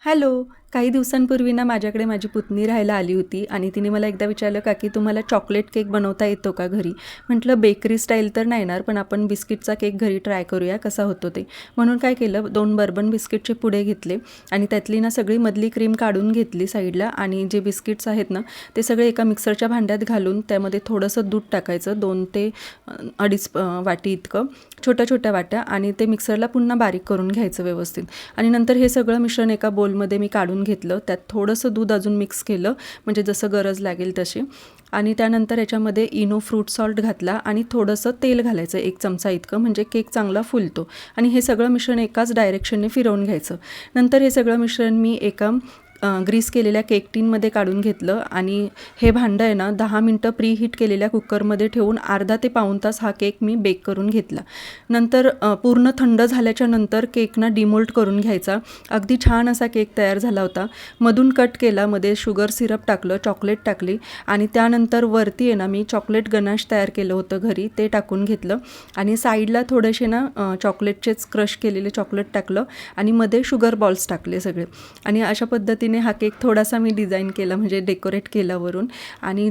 Hello. काही दिवसांपूर्वी ना माझ्याकडे माझी पुतणी राहायला आली होती आणि तिने मला एकदा विचारलं का की तुम्हाला चॉकलेट केक बनवता येतो का घरी. म्हटलं बेकरी स्टाईल तर नाही येणार, पण आपण बिस्किटचा केक घरी ट्राय करूया कसा होतो ते. म्हणून काय केलं, 2 बर्बन बिस्किटचे पुडे घेतले आणि त्यातली ना सगळी मधली क्रीम काढून घेतली साईडला आणि जे बिस्किट्स आहेत ना ते सगळे एका मिक्सरच्या भांड्यात घालून त्यामध्ये थोडंसं दूध टाकायचं, 2 ते 2.5 वाटी इतकं, छोट्या छोट्या वाट्या, आणि ते मिक्सरला पुन्हा बारीक करून घ्यायचं व्यवस्थित. आणि नंतर हे सगळं मिश्रण एका बोलमध्ये मी काढून घेतलं, त्यात थोडंसं दूध अजून मिक्स केलं म्हणजे जसं गरज लागेल तशी. आणि त्यानंतर याच्यामध्ये इनो फ्रूट सॉल्ट घातला आणि थोडंसं तेल घालायचं 1 चमचा इतकं, म्हणजे केक चांगला फुलतो. आणि हे सगळं मिश्रण एकाच डायरेक्शनने फिरवून घ्यायचं. नंतर हे सगळं मिश्रण मी एका ग्रीस केलेल्या केक टीनमध्ये काढून घेतलं आणि हे भांडं आहे ना 10 मिनटं प्रीहीट केलेल्या कुकरमध्ये ठेवून अर्धा ते पाऊण तास हा केक मी बेक करून घेतला. नंतर पूर्ण थंड झाल्याच्या नंतर केक ना डिमोल्ट करून घ्यायचा. अगदी छान असा केक तयार झाला होता. मधून कट केला, मध्ये शुगर सिरप टाकलं, चॉकलेट टाकली आणि त्यानंतर वरती आहे ना मी चॉकलेट गनाश तयार केलं होतं घरी, ते टाकून घेतलं आणि साईडला थोडेसे ना चॉकलेटचेच क्रश केलेले चॉकलेट टाकलं आणि मध्ये शुगर बॉल्स टाकले सगळे. आणि अशा पद्धतीने हा केक थोडासा मी डिझाईन केला, म्हणजे डेकोरेट केला वरून. आणि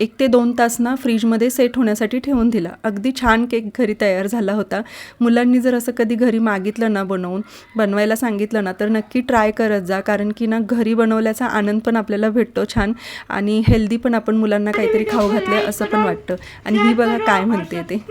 1 ते 2 तास ना फ्रीजमध्ये सेट होण्यासाठी ठेवून दिला. अगदी छान केक घरी तयार झाला होता. मुलांनी जर असं कधी घरी मागितलं ना बनवायला सांगितलं ना तर नक्की ट्राय करत जा, कारण की ना घरी बनवल्याचा आनंद पण आपल्याला भेटतो छान, आणि हेल्दी पण आपण मुलांना काहीतरी खाऊ घातलं असं पण वाटतं. आणि ही बघा काय म्हणते ते.